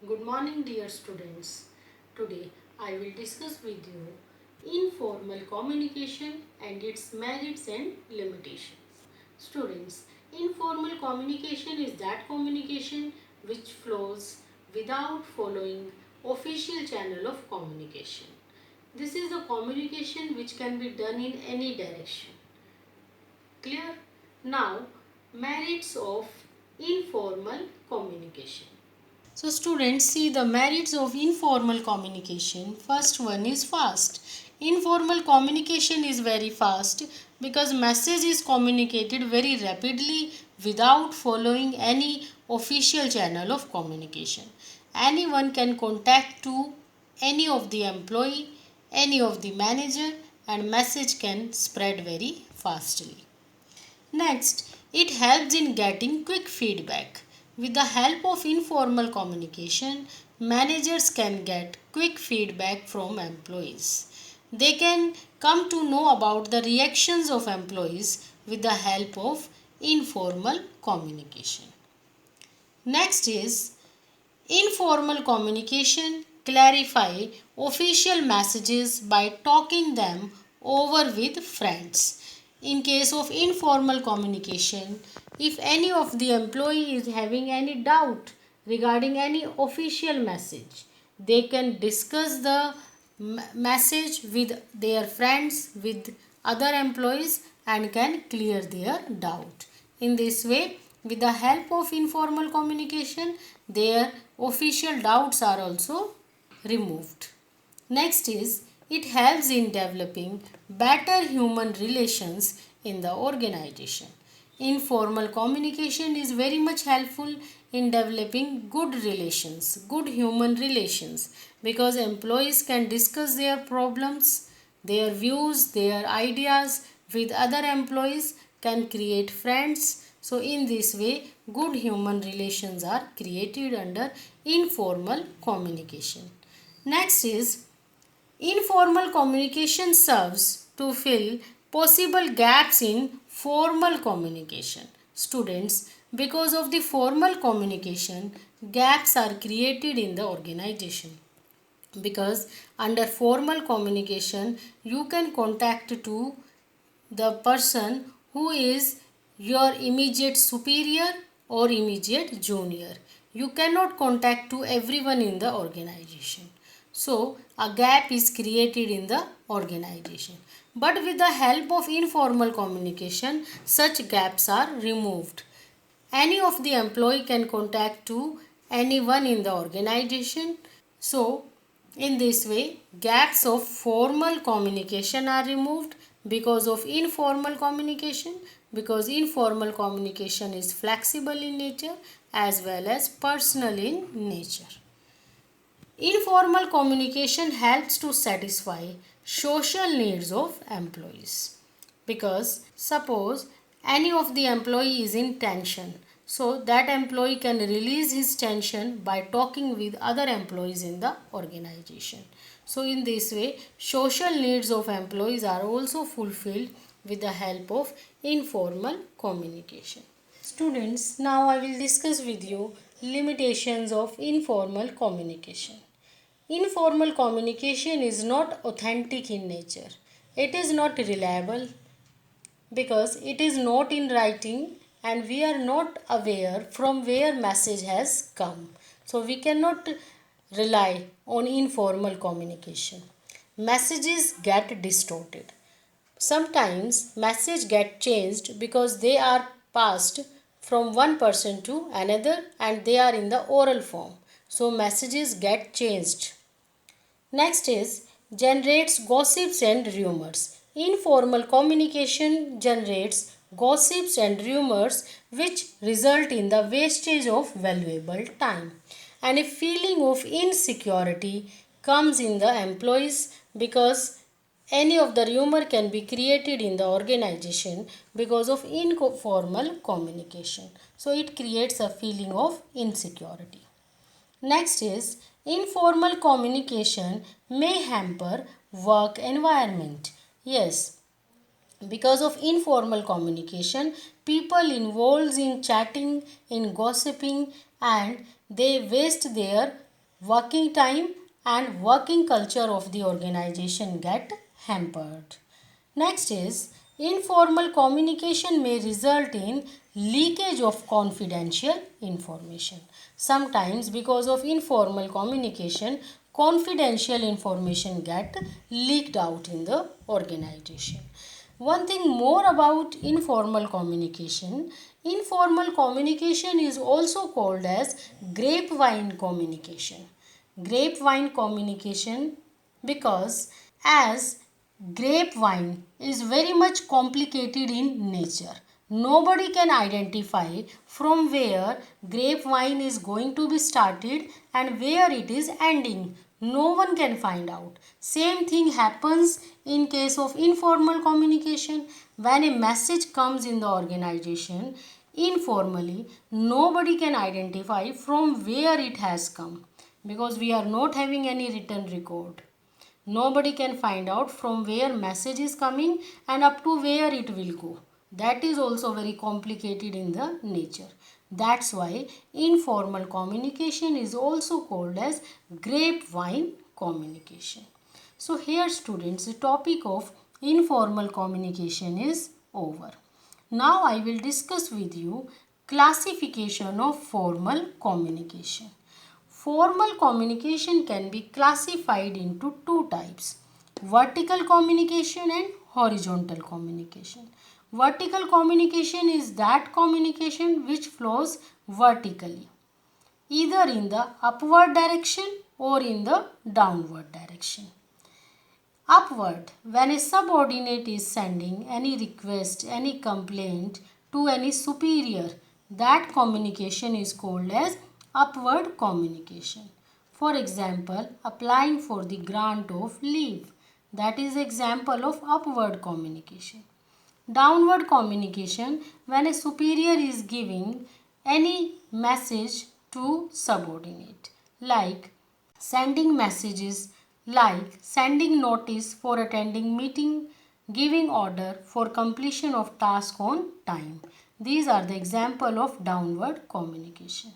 Good morning, dear students. Today I will discuss with you informal communication and its merits and limitations. Students, informal communication is that communication which flows without following official channel of communication. This is a communication which can be done in any direction. Clear? Now, merits of informal communication. So students, see the merits of informal communication. First one is fast. Informal communication is very fast because message is communicated very rapidly without following any official channel of communication. Anyone can contact to any of the employee, any of the manager, and message can spread very fastly. Next, it helps in getting quick feedback. With the help of informal communication, managers can get quick feedback from employees. They can come to know about the reactions of employees with the help of informal communication. Next is informal communication clarify official messages by talking them over with friends. In case of informal communication, if any of the employee is having any doubt regarding any official message, they can discuss the message with their friends, with other employees, and can clear their doubt. In this way, with the help of informal communication, their official doubts are also removed. Next is it helps in developing better human relations in the organization. Informal communication is very much helpful in developing good relations, good human relations, because employees can discuss their problems, their views, their ideas with other employees, can create friends. So, in this way, good human relations are created under informal communication. Next is informal communication serves to fill possible gaps in formal communication. Students, because of the formal communication, gaps are created in the organization. Because under formal communication, you can contact to the person who is your immediate superior or immediate junior. You cannot contact to everyone in the organization. So, a gap is created in the organization. But with the help of informal communication, such gaps are removed. Any of the employee can contact to anyone in the organization. So, in this way, gaps of formal communication are removed because of informal communication, because informal communication is flexible in nature as well as personal in nature. Informal communication helps to satisfy social needs of employees, because suppose any of the employee is in tension, so that employee can release his tension by talking with other employees in the organization. So in this way, social needs of employees are also fulfilled with the help of informal communication. Students, now I will discuss with you limitations of informal communication. Informal communication is not authentic in nature. It is not reliable because it is not in writing and we are not aware from where message has come. So we cannot rely on informal communication. Messages get distorted. Sometimes message get changed because they are passed from one person to another and they are in the oral form. So messages get changed. Next is generates gossips and rumors. Informal communication generates gossips and rumors which result in the wastage of valuable time. And a feeling of insecurity comes in the employees because any of the rumor can be created in the organization because of informal communication. So it creates a feeling of insecurity. Next is informal communication may hamper work environment. Yes, because of informal communication, people involved in chatting, in gossiping, and they waste their working time and working culture of the organization get hampered. Next is informal communication may result in leakage of confidential information. Sometimes because of informal communication, confidential information get leaked out in the organization. One thing more about informal communication is also called as grapevine communication. Grapevine communication because as grapevine is very much complicated in nature. Nobody can identify from where grapevine is going to be started and where it is ending. No one can find out. Same thing happens in case of informal communication. When a message comes in the organization, informally, nobody can identify from where it has come because we are not having any written record. Nobody can find out from where message is coming and up to where it will go. That is also very complicated in the nature. That's why informal communication is also called as grapevine communication. So here students, the topic of informal communication is over. Now I will discuss with you classification of formal communication. Formal communication can be classified into two types, vertical communication and horizontal communication. Vertical communication is that communication which flows vertically, either in the upward direction or in the downward direction. Upward, when a subordinate is sending any request, any complaint to any superior, that communication is called as upward communication. For example, applying for the grant of leave. That is example of upward communication. Downward communication, when a superior is giving any message to subordinate, like sending messages, like sending notice for attending meeting, giving order for completion of task on time. These are the example of downward communication.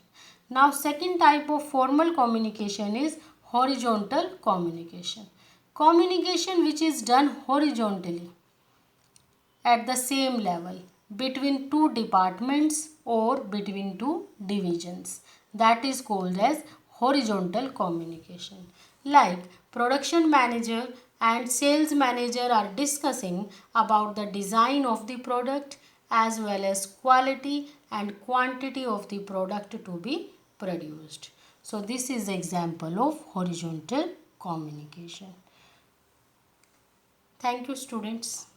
Now second type of formal communication is horizontal communication. Communication which is done horizontally at the same level between two departments or between two divisions. That is called as horizontal communication. Like production manager and sales manager are discussing about the design of the product as well as quality and quantity of the product to be produced. So this is example of horizontal communication. Thank you students.